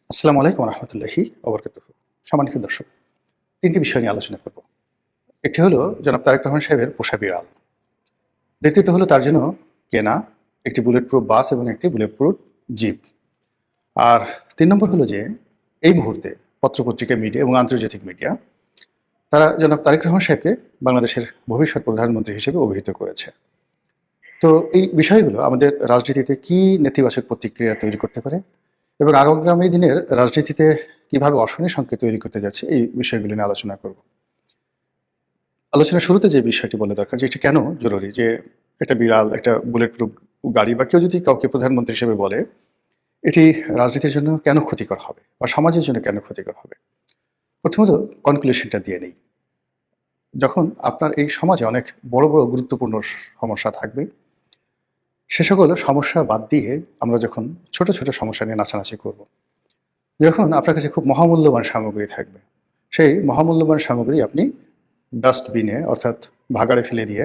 আসসালামু আলাইকুম রহমতুল্লাহি ওবরকাতুহু। সম্মানিত দর্শক, তিনটি বিষয় নিয়ে আলোচনা করব। একটি হলো জনাব তারেক রহমান সাহেবের পোষা বিড়াল। দ্বিতীয়টি হলো তার জন্য কেনা একটি বুলেট প্রুফ বাস এবং একটি বুলেট প্রুফ জিপ। আর ৩ নম্বর হলো যে এই মুহূর্তে পত্রপত্রিকা, মিডিয়া এবং আন্তর্জাতিক মিডিয়া তারা জনাব তারেক রহমান সাহেবকে বাংলাদেশের ভবিষ্যৎ প্রধানমন্ত্রী হিসেবে অভিহিত করেছে। তো এই বিষয়গুলো আমাদের রাজনীতিতে কি নেতিবাচক প্রতিক্রিয়া তৈরি করতে পারে এবং আগামী দিনের রাজনীতিতে কিভাবে অশনি সংকেত তৈরি করতে যাচ্ছে, এই বিষয়গুলো নিয়ে আলোচনা করব। আলোচনার শুরুতে যে বিষয়টি বলা দরকার যে এটি কেন জরুরি, যে একটা বিড়াল, একটা বুলেট প্রুফ গাড়ি বা কেউ যদি কাউকে প্রধানমন্ত্রী হিসেবে বলে, এটি রাজনীতির জন্য কেন ক্ষতিকর হবে বা সমাজের জন্য কেন ক্ষতিকর হবে। প্রথমত কনক্লুশনটা দিয়ে নেই। যখন আপনার এই সমাজে অনেক বড় বড় গুরুত্বপূর্ণ সমস্যা থাকবে, সে সকল সমস্যা বাদ দিয়ে আমরা যখন ছোট ছোট সমস্যা নিয়ে নাচানাচি করব, যখন আপনার কাছে খুব মহামূল্যবান সামগ্রী থাকবে, সেই মহামূল্যবান সামগ্রী আপনি ডাস্টবিনে অর্থাৎ ভাগাড়ে ফেলে দিয়ে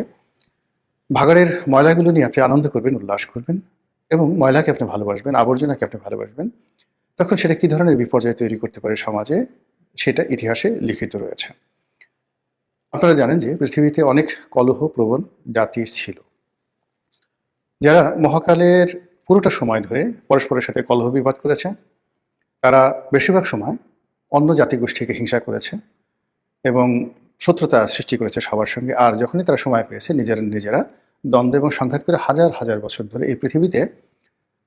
ভাগাড়ের ময়লাগুলো নিয়ে আপনি আনন্দ করবেন, উল্লাস করবেন এবং ময়লাকে আপনি ভালোবাসবেন, আবর্জনাকে আপনি ভালোবাসবেন, তখন সেটা কি ধরনের বিপর্যয় তৈরি করতে পারে সমাজে, সেটা ইতিহাসে লিখিত রয়েছে। আপনারা জানেন যে পৃথিবীতে অনেক কলহপ্রবণ জাতি ছিল, যারা মহাকালের পুরোটা সময় ধরে পরস্পরের সাথে কলহ বিবাদ করেছে। তারা বেশিরভাগ সময় অন্য জাতিগোষ্ঠীকে হিংসা করেছে এবং শত্রুতা সৃষ্টি করেছে সবার সঙ্গে। আর যখনই তারা সময় পেয়েছে, নিজেরা নিজেরা দ্বন্দ্ব এবং সংঘাত করে হাজার হাজার বছর ধরে এই পৃথিবীতে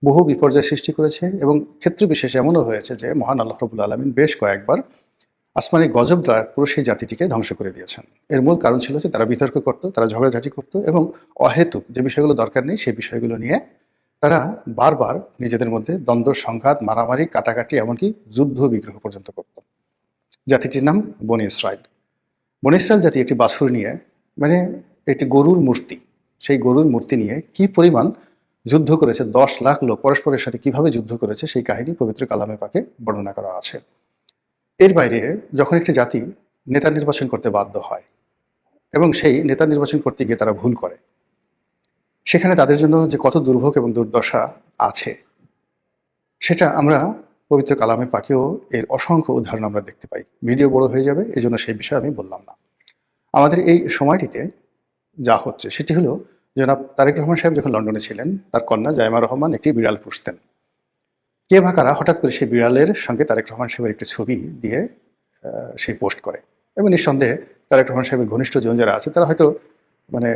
বহু বিপর্যয় সৃষ্টি করেছে। এবং ক্ষেত্র বিশেষে এমনও হয়েছে যে মহান আল্লাহ রাব্বুল আলামিন বেশ কয়েকবার আসমানি গজব দ্বারা পুরো সেই জাতিটিকে ধ্বংস করে দিয়েছেন। এর মূল কারণ ছিল যে তারা বিতর্ক করত, তারা ঝগড়াঝাটি করত এবং অহেতুক যে বিষয়গুলো দরকার নেই সেই বিষয়গুলো নিয়ে তারা বারবার নিজেদের মধ্যে দ্বন্দ্ব, সংঘাত, মারামারি, কাটাকাটি, এমনকি যুদ্ধ বিগ্রহ পর্যন্ত করত। জাতিটির নাম বনি ইসরাইল। বনি ইসরাইল জাতি একটি বাছুর নিয়ে, মানে একটি গরুর মূর্তি, সেই গরুর মূর্তি নিয়ে কি পরিমাণ যুদ্ধ করেছে, 10 লাখ লোক পরস্পরের সাথে কিভাবে যুদ্ধ করেছে, সেই কাহিনী পবিত্র কালামে পাকে বর্ণনা করা আছে। এর বাইরে যখন একটি জাতি নেতা নির্বাচন করতে বাধ্য হয় এবং সেই নেতা নির্বাচন করতে গিয়ে তারা ভুল করে, সেখানে তাদের জন্য যে কত দুর্ভোগ এবং দুর্দশা আছে, সেটা আমরা পবিত্র কালামে পাকেও এর অসংখ্য উদাহরণ আমরা দেখতে পাই। ভিডিও বড় হয়ে যাবে, এই জন্য সেই বিষয়ে আমি বললাম না। আমাদের এই সময়টিতে যা হচ্ছে সেটি হলো, জনাব তারেক রহমান সাহেব যখন লন্ডনে ছিলেন, তার কন্যা জাইমা রহমান একটি বিড়াল পুষতেন। কে বা কারা হঠাৎ করে সেই বিড়ালের সঙ্গে তারেক রহমান সাহেবের একটি ছবি দিয়ে সেই পোস্ট করে। এবং নিঃসন্দেহে তারেক রহমান সাহেবের ঘনিষ্ঠ জন যারা আছে, তারা হয়তো মানে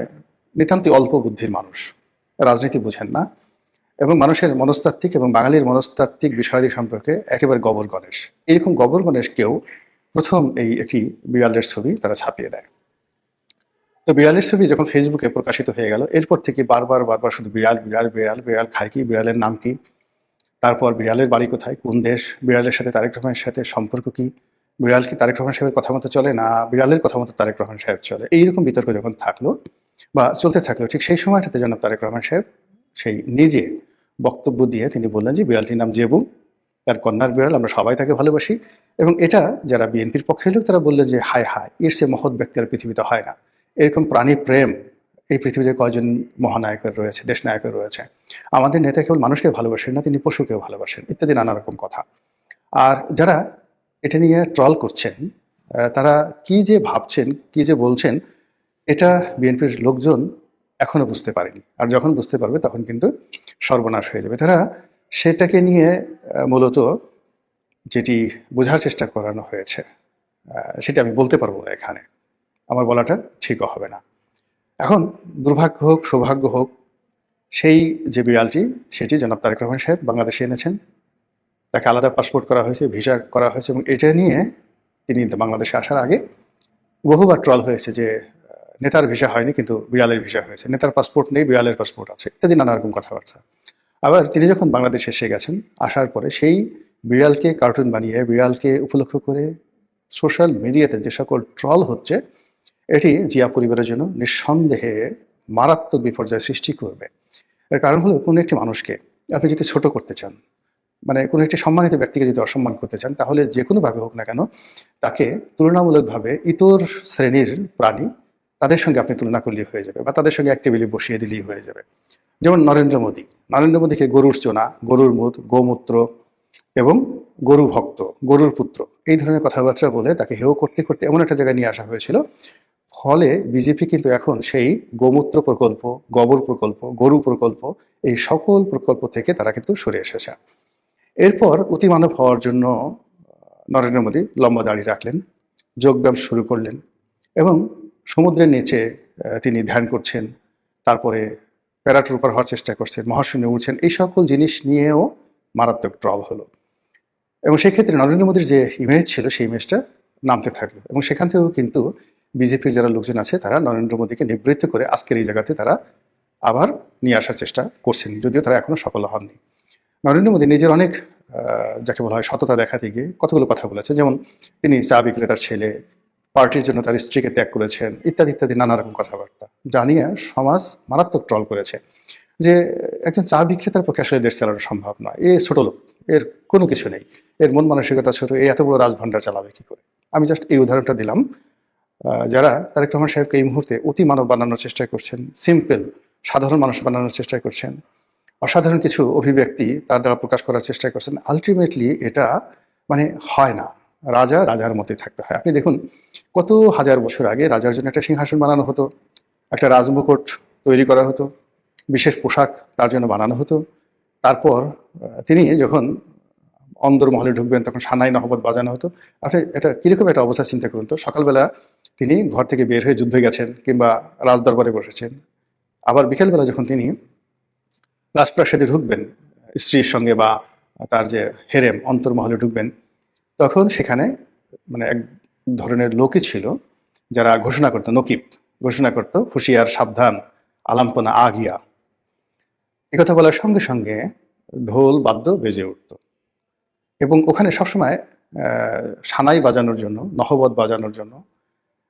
নিতান্তই অল্প বুদ্ধির মানুষ, রাজনীতি বুঝেন না এবং মানুষের মনস্তাত্ত্বিক এবং বাঙালির মনস্তাত্ত্বিক বিষয়াদি সম্পর্কে একেবারে গবর গণেশ। এরকম গবর গণেশকেও প্রথম এই একটি বিড়ালের ছবি তারা ছাপিয়ে দেয়। তো বিড়ালের ছবি যখন ফেসবুকে প্রকাশিত হয়ে গেল, এরপর থেকে বারবার বারবার শুধু বিড়াল বিড়াল বিড়াল, বিড়াল খায় কি, বিড়ালের নাম কি, তারপর বিড়ালের বাড়ি কোথায়, কোন দেশ, বিড়ালের সাথে তারেক রহমানের সাথে সম্পর্ক কি, বিড়াল কি তারেক রহমান সাহেবের কথা মতো চলে, না বিড়ালের কথা মতো তারেক রহমান সাহেব চলে, এইরকম বিতর্ক যখন থাকলো বা চলতে থাকলো, ঠিক সেই সময়টাতে জনাব তারেক রহমান সাহেব সেই নিজে বক্তব্য দিয়ে তিনি বললেন যে বিড়ালটির নাম জেবু, তার কন্যার বিড়াল, আমরা সবাই তাকে ভালোবাসি। এবং এটা যারা বিএনপির পক্ষে লোক, তারা বললেন যে হায় হায়, এর সে মহৎ ব্যক্তি আর পৃথিবীতে হয় না। এরকম প্রাণী প্রেম এই পৃথিবীতে কয়জন মহানায়কের রয়েছে, দেশ নায়কের রয়েছে। আমাদের নেতা কেবল মানুষকে ভালোবাসেন না, তিনি পশুকেও ভালোবাসেন, ইত্যাদি নানা রকম কথা। আর যারা এটা নিয়ে ট্রল করছেন, তারা কি যে ভাবছেন, কি যে বলছেন, এটা বিএনপির লোকজন এখনো বুঝতে পারেনি। আর যখন বুঝতে পারবে তখন কিন্তু সর্বনাশ হয়ে যাবে। তারা সেটাকে নিয়ে মূলত যেটি বোঝার চেষ্টা করানো হয়েছে, সেটি আমি বলতে পারবো না এখানে, আমার বলাটা ঠিকও হবে না। এখন দুর্ভাগ্য হোক সৌভাগ্য হোক, সেই যে বিড়ালটি, সেটি জনাব তারেক রহমান সাহেব বাংলাদেশে এনেছেন। তাকে আলাদা পাসপোর্ট করা হয়েছে, ভিসা করা হয়েছে এবং এটা নিয়ে তিনি বাংলাদেশে আসার আগে বহুবার ট্রল হয়েছে যে নেতার ভিসা হয়নি কিন্তু বিড়ালের ভিসা হয়েছে, নেতার পাসপোর্ট নেই বিড়ালের পাসপোর্ট আছে, ইত্যাদি নানা রকম কথাবার্তা। আবার তিনি যখন বাংলাদেশে এসে গেছেন, আসার পরে সেই বিড়ালকে কার্টুন বানিয়ে, বিড়ালকে উপলক্ষ করে সোশ্যাল মিডিয়াতে যে সকল ট্রল হচ্ছে, এটি জিয়া পরিবারের জন্য নিঃসন্দেহে মারাত্মক বিপর্যয় সৃষ্টি করবে। এর কারণ হলো, কোনো একটি মানুষকে আপনি যদি ছোট করতে চান, মানে কোনো একটি সম্মানিত ব্যক্তিকে যদি অসম্মান করতে চান, তাহলে যে কোনোভাবে হোক না কেন তাকে তুলনামূলকভাবে ইতর শ্রেণীর প্রাণী, তাদের সঙ্গে আপনি তুলনা করলেই হয়ে যাবে বা তাদের সঙ্গে এক টেবিলে বসিয়ে দিলেই হয়ে যাবে। যেমন নরেন্দ্র মোদী, নরেন্দ্র মোদীকে গরুর চোনা, গরুর মুত, গোমূত্র, এবং গরু ভক্ত, গরুর পুত্র, এই ধরনের কথাবার্তা বলে তাকে হেয় করতে করতে এমন একটা জায়গায় নিয়ে আসা হয়েছিল। ফলে বিজেপি কিন্তু এখন সেই গোমূত্র প্রকল্প, গোবর প্রকল্প, গরু প্রকল্প, এই সকল প্রকল্প থেকে তারা কিন্তু সরে এসেছে। এরপর অতিমানব হওয়ার জন্য নরেন্দ্র মোদী লম্বা দাড়ি রাখলেন, যোগব্যায়াম শুরু করলেন এবং সমুদ্রের নিচে তিনি ধ্যান করছেন, তারপরে প্যারাট্রুপার হওয়ার চেষ্টা করছেন, মহাশূন্যে উঠছেন, এই সকল জিনিস নিয়েও মারাত্মক ট্রল হলো। এবং সেক্ষেত্রে নরেন্দ্র মোদীর যে ইমেজ ছিল সেই ইমেজটা নামতে থাকলো এবং সেখান থেকেও কিন্তু বিজেপির যারা লোকজন আছে তারা নরেন্দ্র মোদীকে নিবৃত্ত করে আজকের এই জায়গাতে তারা আবার নিয়ে আসার চেষ্টা করছেন, যদিও তারা এখনো সফল হননি। নরেন্দ্র মোদী নিজের অনেক যাকে বলা হয় সততা দেখাতে গিয়ে কতগুলো কথা বলেছে, যেমন তিনি চা বিক্রেতার ছেলে, পার্টির জন্য তার স্ত্রীকে ত্যাগ করেছেন, ইত্যাদি ইত্যাদি নানা রকম কথাবার্তা জানিয়ে সমাজ মারাত্মক ট্রল করেছে যে একজন চা বিক্রেতার পক্ষে আসলে দেশ চালানো সম্ভব নয়, এ ছোট লোক, এর কোনো কিছু নেই, এর মন মানসিকতা ছোট, এই এত বড় রাজভান্ডার চালাবে কি করে। আমি জাস্ট এই উদাহরণটা দিলাম। যারা তারেক রহমান সাহেবকে এই মুহূর্তে অতি মানব বানানোর চেষ্টা করছেন, সিম্পল সাধারণ মানুষ বানানোর চেষ্টা করছেন, অসাধারণ কিছু অভিব্যক্তি তার দ্বারা প্রকাশ করার চেষ্টা করছেন, আলটিমেটলি এটা মানে হয় না। রাজা রাজার মতোই থাকতে হয়। আপনি দেখুন, কত হাজার বছর আগে রাজার জন্য একটা সিংহাসন বানানো হতো, একটা রাজমুকুট তৈরি করা হতো, বিশেষ পোশাক তার জন্য বানানো হতো। তারপর তিনি যখন অন্দরমহলে ঢুকবেন তখন সানাই নহবত বাজানো হতো। আপনি এটা কীরকম একটা অবস্থা চিন্তা করুন তো, সকালবেলা তিনি ঘর থেকে বের হয়ে যুদ্ধে গেছেন কিংবা রাজদরবারে বসেছেন, আবার বিকেলবেলা যখন তিনি রাজপ্রাসাদে ঢুকবেন স্ত্রীর সঙ্গে বা তার যে হেরেম অন্তর্মহলে ঢুকবেন, তখন সেখানে মানে এক ধরনের লোকই ছিল যারা ঘোষণা করতো, নকিব ঘোষণা করতো, হুঁশিয়ার সাবধান, আলাম্পনা আগিয়া। একথা বলার সঙ্গে সঙ্গে ঢোল বাদ্য বেজে উঠত এবং ওখানে সবসময় সানাই বাজানোর জন্য, নহবত বাজানোর জন্য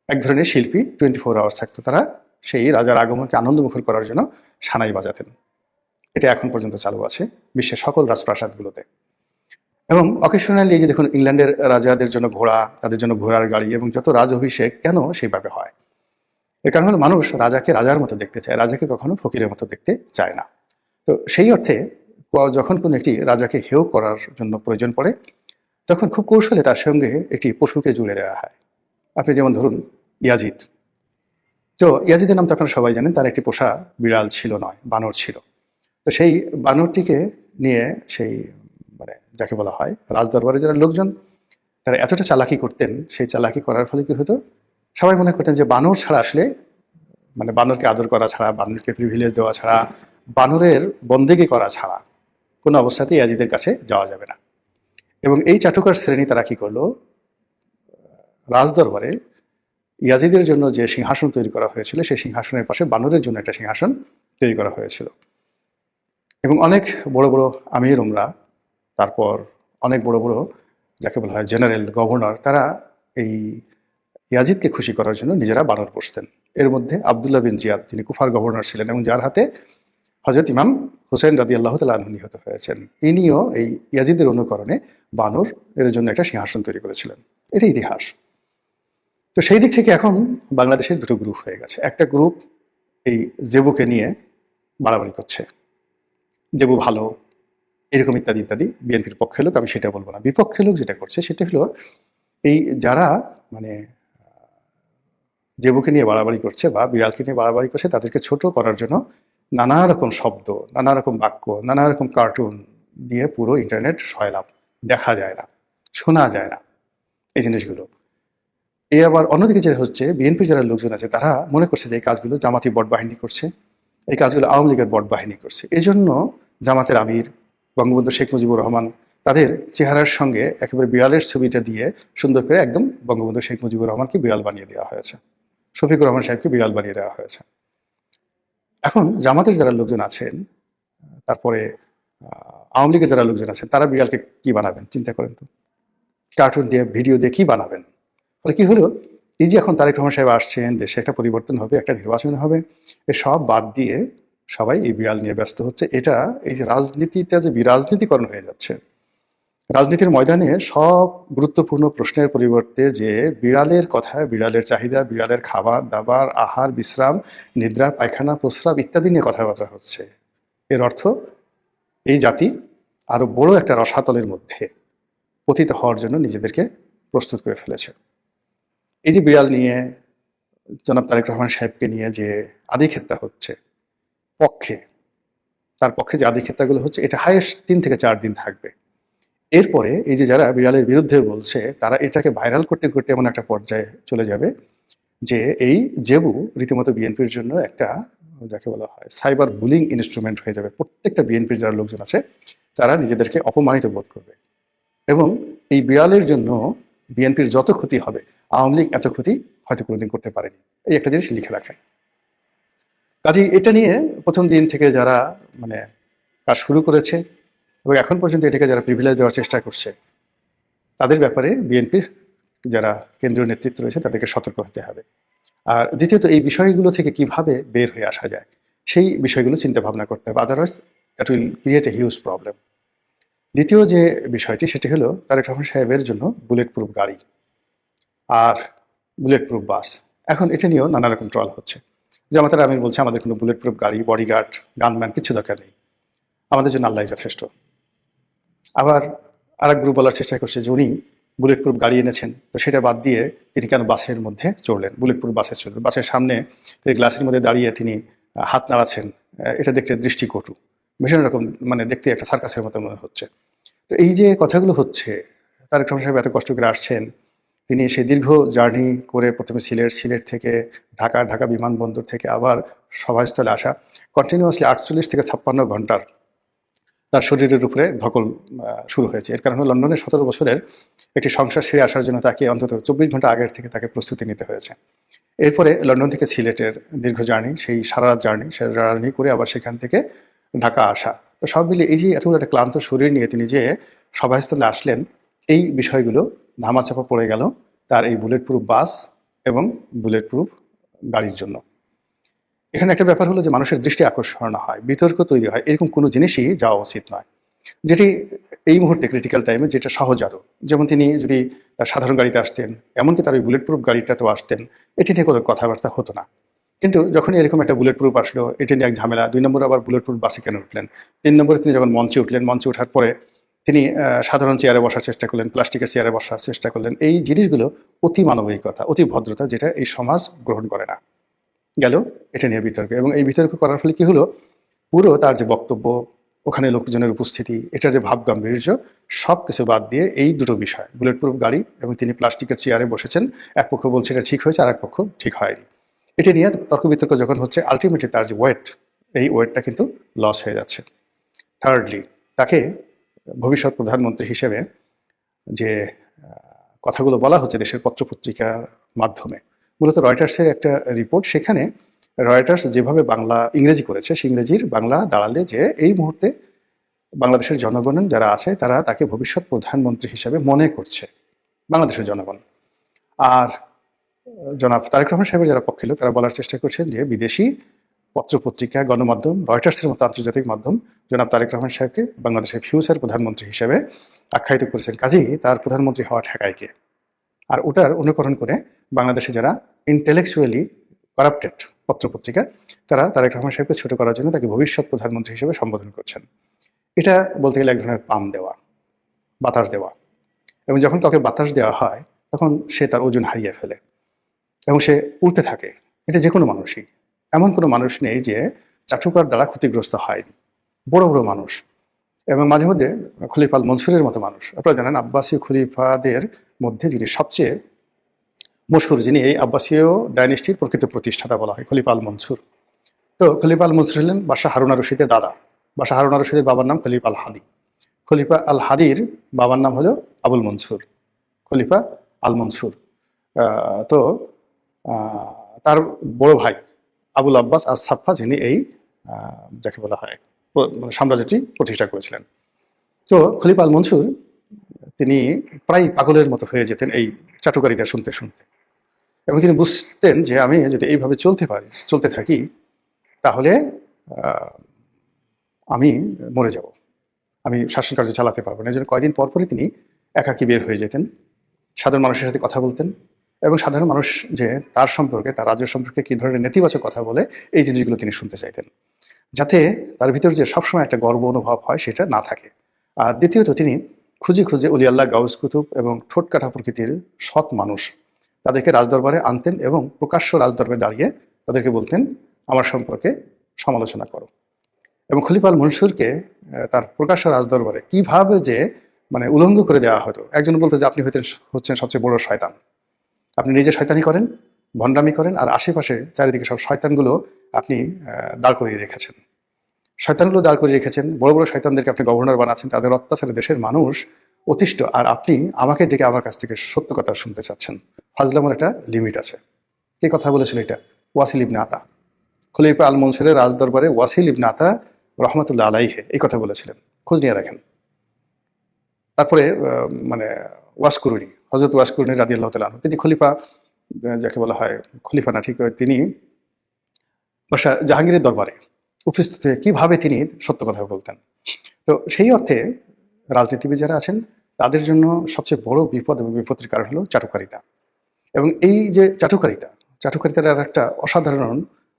এক ধরনের শিল্পী 24 আওয়ার্স থাকতো। তারা সেই রাজার আগমনকে আনন্দমুখর করার জন্য সানাই বাজাতেন। এটা এখন পর্যন্ত চালু আছে বিশ্বের সকল রাজপ্রাসাদগুলোতে। এবং অকেশনালি এই যে দেখুন, ইংল্যান্ডের রাজাদের জন্য ঘোড়া, তাদের জন্য ঘোড়ার গাড়ি এবং যত রাজ অভিষেক কেন সেইভাবে হয়, এর কারণ হলো মানুষ রাজাকে রাজার মতো দেখতে চায়, রাজাকে কখনো ফকিরের মতো দেখতে চায় না। তো সেই অর্থে যখন কোনো একটি রাজাকে হেয় করার জন্য প্রয়োজন পড়ে, তখন খুব কৌশলে তার সঙ্গে একটি পশুকে জুড়ে দেওয়া হয়। আপনি যেমন ধরুন ইয়াজিদ। তো ইয়াজিদের নাম তো আপনারা সবাই জানেন, তার একটি পোষা বিড়াল ছিল, নয় বানর ছিল। তো সেই বানরটিকে নিয়ে সেই মানে যাকে বলা হয় রাজদরবারে যারা লোকজন, তারা এতটা চালাকি করতেন, সেই চালাকি করার ফলে কি হতো, সবাই মনে করতেন যে বানর ছাড়া আসলে মানে বানরকে আদর করা ছাড়া, বানরকে প্রিভিলেজ দেওয়া ছাড়া, বানরের বন্দেগি করা ছাড়া কোনো অবস্থাতেই ইয়াজিদের কাছে যাওয়া যাবে না। এবং এই চাটুকার শ্রেণী তারা কি করলো, রাজদরবারে ইয়াজিদের জন্য যে সিংহাসন তৈরি করা হয়েছিল সেই সিংহাসনের পাশে বানরের জন্য একটা সিংহাসন তৈরি করা হয়েছিল। এবং অনেক বড় বড় আমির উমরা, তারপর অনেক বড় বড় যাকে বলা হয় জেনারেল, গভর্নর, তারা এই ইয়াজিদকে খুশি করার জন্য নিজেরা বানর পোষতেন। এর মধ্যে আবদুল্লাহ বিন জিয়াদ, যিনি কুফার গভর্নর ছিলেন এবং যার হাতে হজরত ইমাম হুসেন রাদিয়াল্লাহু তাআলা আনহু নিহত হয়েছেন, ইনিও এই ইয়াজিদের অনুকরণে বানর এর জন্য একটা সিংহাসন তৈরি করেছিলেন। এটা ইতিহাস। তো সেই দিক থেকে এখন বাংলাদেশের দুটো গ্রুপ হয়ে গেছে। একটা গ্রুপ এই জেবুকে নিয়ে বাড়াবাড়ি করছে, জেবু ভালো, এরকম ইত্যাদি ইত্যাদি। বিএনপির পক্ষে লোক, আমি সেটা বলবো না। বিপক্ষে লোক যেটা করছে সেটা হলো এই যারা মানে জেবুকে নিয়ে বাড়াবাড়ি করছে বা বিড়ালকে নিয়ে বাড়াবাড়ি করছে, তাদেরকে ছোট করার জন্য নানা রকম শব্দ, নানা রকম বাক্য, নানা রকম কার্টুন দিয়ে পুরো ইন্টারনেট সয়লাভ, দেখা যায় না, শোনা যায় না এই জিনিসগুলো। এই আবার অন্যদিকে যেটা হচ্ছে, বিএনপির যারা লোকজন আছে তারা মনে করছে যে এই কাজগুলো জামাতি বট বাহিনী করছে, এই কাজগুলো আওয়ামী লীগের বট বাহিনী করছে। এই জন্য জামাতের আমির বঙ্গবন্ধু শেখ মুজিবুর রহমান, তাদের চেহারার সঙ্গে একেবারে বিড়ালের ছবিটা দিয়ে সুন্দর করে একদম বঙ্গবন্ধু শেখ মুজিবুর রহমানকে বিড়াল বানিয়ে দেওয়া হয়েছে, শফিকুর রহমান সাহেবকে বিড়াল বানিয়ে দেওয়া হয়েছে। এখন জামাতের যারা লোকজন আছেন, তারপরে আওয়ামী লীগের যারা লোকজন আছেন, তারা বিড়ালকে কি বানাবেন চিন্তা করেন তো, কার্টুন দিয়ে, ভিডিও দিয়ে কি বানাবেন? ফলে কি হলো, এই যে এখন তারেক রহমান সাহেব আসছেন, দেশে একটা পরিবর্তন হবে, একটা নির্বাচন হবে, সব বাদ দিয়ে সবাই এই বিড়াল নিয়ে ব্যস্ত হচ্ছে। এটা এই যে রাজনীতিটা যে বিরাজনীতিকরণ হয়ে যাচ্ছে, রাজনীতির ময়দানে সব গুরুত্বপূর্ণ প্রশ্নের পরিবর্তে যে বিড়ালের কথা, বিড়ালের চাহিদা, বিড়ালের খাবার দাবার, আহার বিশ্রাম, নিদ্রা, পায়খানা, প্রস্রাব ইত্যাদি নিয়ে কথাবার্তা হচ্ছে। এর অর্থ এই জাতি আরো বড় একটা রসাতলের মধ্যে পতিত হওয়ার জন্য নিজেদেরকে প্রস্তুত করে ফেলেছে। এই যে বিড়াল নিয়ে জনাব তারেক রহমান সাহেবকে নিয়ে যে আদিক্ষেতা হচ্ছে পক্ষে, তার পক্ষে যে আদিক্ষেতাগুলো হচ্ছে, এটা হাইয়েস্ট 3 থেকে 4 দিন থাকবে। এরপরে এই যে যারা বিড়ালের বিরুদ্ধে বলছে, তারা এটাকে ভাইরাল করতে করতে এমন একটা পর্যায়ে চলে যাবে যে এই জেবু রীতিমতো বিএনপির জন্য একটা, যাকে বলা হয় সাইবার বুলিং ইনস্ট্রুমেন্ট হয়ে যাবে। প্রত্যেকটা বিএনপির যারা লোকজন আছে তারা নিজেদেরকে অপমানিত বোধ করবে, এবং এই বিড়ালের জন্য বিএনপির যত ক্ষতি হবে আওয়ামী লীগ এত ক্ষতি হয়তো কোনোদিন করতে পারেনি। এই একটা জিনিস লিখে রাখেন। কাজেই এটা নিয়ে প্রথম দিন থেকে যারা মানে কাজ শুরু করেছে এবং এখন পর্যন্ত এটাকে যারা প্রিভিলেজ দেওয়ার চেষ্টা করছে, তাদের ব্যাপারে বিএনপির যারা কেন্দ্রীয় নেতৃত্ব রয়েছে তাদেরকে সতর্ক হতে হবে। আর দ্বিতীয়ত এই বিষয়গুলো থেকে কিভাবে বের হয়ে আসা যায় সেই বিষয়গুলো চিন্তা ভাবনা করতে হবে, otherwise that will create a huge problem. দ্বিতীয় যে বিষয়টি সেটি হলো তারেক রহমান সাহেবের জন্য বুলেট প্রুফ গাড়ি আর বুলেট প্রুফ বাস। এখন এটা নিয়েও নানা রকম ট্রল হচ্ছে। জামাতার আমির বলছে আমাদের কোনো বুলেট প্রুফ গাড়ি, বডিগার্ড, গানম্যান কিছু দরকার নেই, আমাদের জন্য আল্লাহ যথেষ্ট। আবার আরেক গ্রুপ বলার চেষ্টা করছে যে উনি বুলেট প্রুফ গাড়ি এনেছেন, তো সেটা বাদ দিয়ে তিনি কেন বাসের মধ্যে চড়লেন, বুলেট প্রুফ বাসে চড়লেন, বাসের সামনে তিনি গ্লাসের মধ্যে দাঁড়িয়ে তিনি হাত নাড়াচ্ছেন, এটা দেখতে দৃষ্টিকটু, ভীষণ রকম মানে দেখতে একটা সার্কাসের মতো মনে হচ্ছে। তো এই যে কথাগুলো হচ্ছে, তারেক রহমান সাহেব এত কষ্ট করে আসছেন, তিনি সেই দীর্ঘ জার্নি করে প্রথমে সিলেট থেকে ঢাকা বিমানবন্দর থেকে আবার সভাস্থলে আসা, কন্টিনিউয়াসলি 48 থেকে 56 ঘন্টার তার শরীরের উপরে ধকল শুরু হয়েছে। এর কারণ হলো লন্ডনে 17 বছরের একটি সংসার ছেড়ে আসার জন্য তাকে অন্তত 24 ঘন্টা আগের থেকে তাকে প্রস্তুতি নিতে হয়েছে। এরপরে লন্ডন থেকে সিলেটের দীর্ঘ জার্নি, সেই সারা রাত জার্নি করে আবার সেখান থেকে ঢাকা আসা। তো সব মিলিয়ে এই যে এতগুলো একটা ক্লান্ত শরীর নিয়ে তিনি যে সভাস্থলে আসলেন, এই বিষয়গুলো ধামাচাপা পড়ে গেল তার এই বুলেট প্রুফ বাস এবং বুলেট প্রুফ গাড়ির জন্য। এখানে একটা ব্যাপার হলো যে মানুষের দৃষ্টি আকর্ষণ হয়, বিতর্ক তৈরি হয়, এরকম কোনো জিনিসই যাওয়া উচিত নয়, যেটি এই মুহূর্তে ক্রিটিক্যাল টাইমে যেটা সহজ আরো। যেমন তিনি যদি তার সাধারণ গাড়িতে আসতেন, এমনকি তার ওই বুলেট প্রুফ গাড়িটাতেও আসতেন, এটি নিয়ে কোনো কথাবার্তা হতো না। কিন্তু যখন এরকম একটা বুলেট প্রুফ আসলো, এটি নিয়ে এক ঝামেলা। 2 নম্বরে আবার বুলেট প্রুফ বাসে কেন উঠলেন? 3 নম্বরে তিনি যখন মঞ্চে উঠলেন, মঞ্চে ওঠার পরে তিনি সাধারণ চেয়ারে বসার চেষ্টা করলেন, প্লাস্টিকের চেয়ারে বসার চেষ্টা করলেন। এই জিনিসগুলো অতি মানবিকতা, অতি ভদ্রতা, যেটা এই সমাজ গ্রহণ করে না। গেল এটা নিয়ে বিতর্ক, এবং এই বিতর্ক করার ফলে কি হলো, পুরো তার যে বক্তব্য, ওখানে লোকজনের উপস্থিতি, এটার যে ভাব গাম্ভীর্য, সব কিছু বাদ দিয়ে এই দুটো বিষয়, বুলেট প্রুফ গাড়ি এবং তিনি প্লাস্টিকের চেয়ারে বসেছেন, এক পক্ষ বলছে এটা ঠিক হয়েছে, আর এক পক্ষ ঠিক হয়নি, এটা নিয়ে তর্ক বিতর্ক যখন হচ্ছে, আলটিমেটলি তার যে ওয়েট, এই ওয়েটটা কিন্তু লস হয়ে যাচ্ছে। থার্ডলি, তাকে ভবিষ্যৎ প্রধানমন্ত্রী হিসেবে যে কথাগুলো বলা হচ্ছে দেশের পত্রপত্রিকার মাধ্যমে, মূলত রয়টার্সের একটা রিপোর্ট, সেখানে রয়টার্স যেভাবে ইংরেজি করেছে, সেই ইংরেজির বাংলা দাঁড়ালে যে এই মুহূর্তে বাংলাদেশের জনগণ যারা আছে তারা তাকে ভবিষ্যৎ প্রধানমন্ত্রী হিসেবে মনে করছে, বাংলাদেশের জনগণ। আর জনাব তারেক রহমান সাহেবের যারা পক্ষে লোক, তারা বলার চেষ্টা করছেন যে বিদেশি পত্রপত্রিকা, গণমাধ্যম, রয়টার্সের মতো আন্তর্জাতিক মাধ্যম জনাব তারেক রহমান সাহেবকে বাংলাদেশের ফিউচার প্রধানমন্ত্রী হিসেবে আখ্যায়িত করেছেন। কাজেই তার প্রধানমন্ত্রী হওয়া ঠেকায় কে? আর ওটার অনুকরণ করে বাংলাদেশে যারা ইন্টেলেকচুয়ালি কারাপ্টেড পত্রপত্রিকা, তারা তারেক রহমান সাহেবকে ছোট করার জন্য তাকে ভবিষ্যৎ প্রধানমন্ত্রী হিসেবে সম্বোধন করছেন। এটা বলতে গেলে এক ধরনের পাম দেওয়া, বাতাস দেওয়া। এবং যখন কাউকে বাতাস দেওয়া হয় তখন সে তার ওজন হারিয়ে ফেলে এবং সে উড়তে থাকে। এটা যে কোনো মানুষই, এমন কোনো মানুষ নেই যে চাটুকার দ্বারা ক্ষতিগ্রস্ত হয়নি। বড় বড় মানুষ, এবং মাঝে মধ্যে খলিফা আল মনসুরের মতো মানুষ, আপনারা জানেন আব্বাসী খলিফাদের মধ্যে যিনি সবচেয়ে মশহুর, যিনি এই আব্বাসীয় ডাইনেস্টির প্রকৃত প্রতিষ্ঠাতা বলা হয়, খলিফা আল মনসুর। তো খলিফা আল মনসুর হলেন বাদশাহ হারুন আর রশিদের দাদা। বাদশাহ হারুন আর রশিদের বাবার নাম খলিফা আল হাদি। খলিফা আল হাদির বাবার নাম হলো আবুল মনসুর, খলিফা আল মনসুর। তো তার বড় ভাই আবুল আব্বাস আর সাফা, যিনি এই যাকে বলা হয় মানে সাম্রাজ্যটি প্রতিষ্ঠা করেছিলেন। তো খলিফা আল মনসুর তিনি প্রায় পাগলের মতো হয়ে যেতেন এই চাটুকারিতা শুনতে শুনতে, এবং তিনি বুঝতেন যে আমি যদি এইভাবে চলতে থাকি তাহলে আমি মরে যাব, আমি শাসন কার্য চালাতে পারবো না। এই জন্য কয়েকদিন পরপরই তিনি একাকী বের হয়ে যেতেন, সাধারণ মানুষের সাথে কথা বলতেন, এবং সাধারণ মানুষ যে তার সম্পর্কে, তার রাজ্য সম্পর্কে কী ধরনের নেতিবাচক কথা বলে, এই জিনিসগুলো তিনি শুনতে চাইতেন, যাতে তার ভিতর যে সবসময় একটা গর্ব অনুভব হয় সেটা না থাকে। আর দ্বিতীয়ত তিনি খুঁজে খুঁজে অলি আল্লাহ, গাউস কুতুব এবং ঠোঁটকাটা প্রকৃতির সৎ মানুষ তাদেরকে রাজদরবারে আনতেন এবং প্রকাশ্য রাজদরবারে দাঁড়িয়ে তাদেরকে বলতেন, আমার সম্পর্কে সমালোচনা করো। এবং খলিফা আল মনসুরকে তার প্রকাশ্য রাজদরবারে কিভাবে যে মানে উলঙ্গ করে দেওয়া হতো। একজন বলতো যে আপনি হচ্ছেন সবচেয়ে বড় শয়তান, আপনি নিজে শয়তানি করেন, ভণ্ডামি করেন, আর আশেপাশে চারিদিকে সব শয়তানগুলো আপনি দাঁড় করিয়ে রেখেছেন। শয়তানগুলো দাঁড় করিয়ে রেখেছেন, বড় বড় শয়তানদেরকে আপনি গভর্নর বানাচ্ছেন, তাদের অত্যাচারে দেশের মানুষ অতিষ্ঠ, আর আপনি আমাকে ডেকে আমার কাছ থেকে সত্য কথা শুনতে চাচ্ছেন। ফাজলামের একটা লিমিট আছে। কে কথা বলেছিল এটা? ওয়াসিল ইবনে আতা। খলিফা আল মনসুরের রাজদরবারে ওয়াসিল ইবনে আতা রহমতুল্লাহ আলাইহে এই কথা বলেছিলেন, খোঁজ নিয়ে দেখেন। তারপরে মানে ওয়াসকুরুনি, হজরত ওয়াসকুরুনি রাদিয়াল্লাহু তাআলা আনহু, তিনি খলিফা, যাকে বলা হয় খলিফা না ঠিক, তিনি বাদশা জাহাঙ্গীরের দরবারে উপস্থিত হয়ে কিভাবে তিনি সত্য কথা বলতেন। তো সেই অর্থে রাজনীতিবিদ যারা আছেন তাদের জন্য সবচেয়ে বড় বিপদ এবং বিপত্তির কারণ হলো চাটুকারিতা। এবং এই যে চাটুকারিতার আর একটা অসাধারণ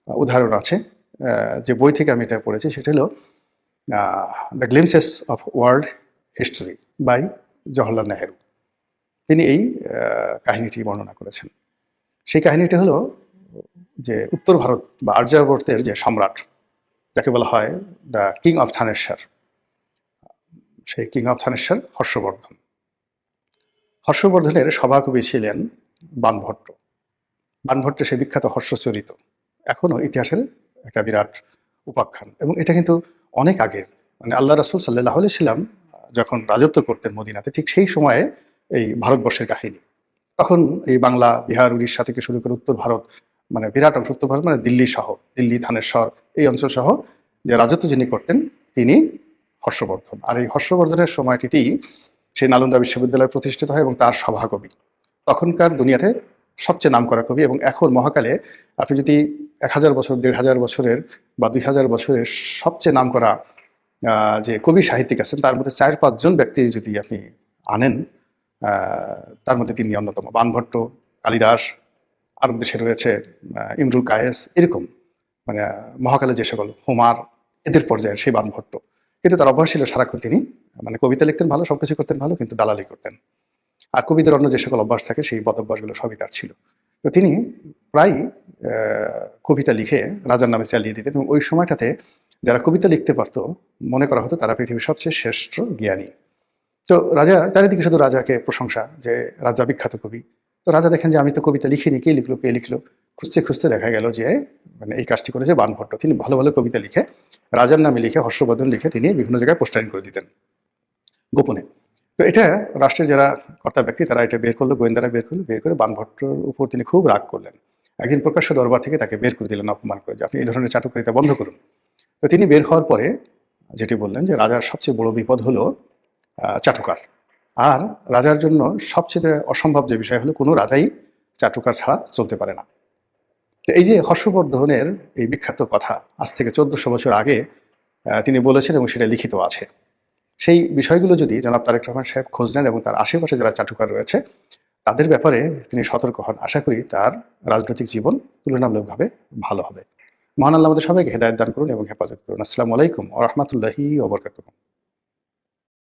উদাহরণ আছে, যে বই থেকে আমি এটা পড়েছি, সেটা হলো the glimpses of world history by Jawaharlal Nehru. তিনি এই কাহিনীটি বর্ণনা করেছেন। সেই কাহিনীটি হলো যে উত্তর ভারত বা আর্যাবর্তের যে সম্রাট, যাকে বলা হয় দ্য কিং অফ থানেশ্বর, সেই কিং অফ থানেশ্বর হর্ষবর্ধন। হর্ষবর্ধনের সভাকবি ছিলেন বাণভট্ট। বাণভট্টের সেই বিখ্যাত হর্ষচরিত এখনো ইতিহাসের একটা বিরাট উপাখ্যান। এবং এটা কিন্তু অনেক আগের, মানে আল্লাহ রাসূল সাল্লাল্লাহু আলাইহি সাল্লাম যখন রাজত্ব করতেন মদিনাতে, ঠিক সেই সময়ে এই ভারতবর্ষের কাহিনী। তখন এই বাংলা, বিহার, উড়িষ্যা থেকে শুরু করে উত্তর ভারত, মানে বিরাট অংশ উত্তর ভারত, মানে দিল্লি সহ, দিল্লি, থানেশ্বর এই অঞ্চল সহ যে রাজত্ব যিনি করতেন তিনি হর্ষবর্ধন। আর এই হর্ষবর্ধনের সময়টিতেই সেই নালন্দা বিশ্ববিদ্যালয় প্রতিষ্ঠিত হয় এবং তার সভাকবি তখনকার দুনিয়াতে সবচেয়ে নামকরা কবি। এবং এখন মহাকালে আপনি যদি 1000 বছর, 1500 বছরের বা 2000 বছরের সবচেয়ে নামকরা যে কবি সাহিত্যিক আছেন তার মধ্যে 4-5 জন ব্যক্তি যদি আপনি আনেন, তার মধ্যে তিনি অন্যতম। বাণভট্ট, কালিদাস, আরব দেশে রয়েছে ইমরুল কায়েস, এরকম মানে মহাকালে যে সকল, হুমার, এদের পর্যায়ের সেই বাণভট্ট। কিন্তু তার অভ্যাস ছিল সারাক্ষণ তিনি মানে কবিতা লিখতেন ভালো, সবকিছু করতেন ভালো, কিন্তু দালালি করতেন। আর কবিদের অন্য যে সকল অভ্যাস থাকে সেই বদ অভ্যাসগুলো সবই তার ছিল। তো তিনি প্রায় কবিতা লিখে রাজার নামে চালিয়ে দিতেন। এবং ওই সময়টাতে যারা কবিতা লিখতে পারত মনে করা হতো তারা পৃথিবীর সবচেয়ে শ্রেষ্ঠ জ্ঞানী। তো রাজা, চারিদিকে শুধু রাজাকে প্রশংসা, যে রাজা বিখ্যাত কবি। তো রাজা দেখেন যে আমি তো কবিতা লিখিনি, কে লিখলো কে লিখলো, খুঁজতে খুঁজতে দেখা গেল যে মানে এই কাজটি করেছে বাণভট্ট। তিনি ভালো ভালো কবিতা লিখে, রাজার নামে লিখে, হর্ষবর্ধন লিখে তিনি বিভিন্ন জায়গায় পোস্টারিং করে দিতেন গোপনে। তো এটা রাষ্ট্রের যারা কর্তা ব্যক্তি তারা এটা বের করলো, গোয়েন্দারা বের করলো, বের করে বাণভট্টর উপর তিনি খুব রাগ করলেন। একদিন প্রকাশ্য দরবার থেকে তাকে বের করে দিলেন অপমান করে, যে আপনি এই ধরনের চাটুকারিতা বন্ধ করুন। তো তিনি বের হওয়ার পরে যেটি বললেন যে রাজার সবচেয়ে বড় বিপদ হলো চাটুকার। আর রাজার জন্য সবচেয়ে অসম্ভব যে বিষয় হলো কোনো রাজাই চাটুকার ছাড়া চলতে পারে না। তো এই যে হর্ষবর্ধনের এই বিখ্যাত কথা আজ থেকে 1400 বছর আগে তিনি বলেছেন এবং সেটা লিখিত আছে। সেই বিষয়গুলো যদি জনাব তারেক রহমান সাহেব খোঁজ নেন এবং তার আশেপাশে যারা চাটুকার রয়েছে তাদের ব্যাপারে তিনি সতর্ক হন, আশা করি তার রাজনৈতিক জীবন তুলনামূলকভাবে ভালো হবে। মহান আল্লাহ আমাদের সবাইকে হেদায়েত দান করুন এবং হেফাজত করুন। আসসালামু আলাইকুম ওয়া রাহমাতুল্লাহি ওয়া বারাকাতুহু।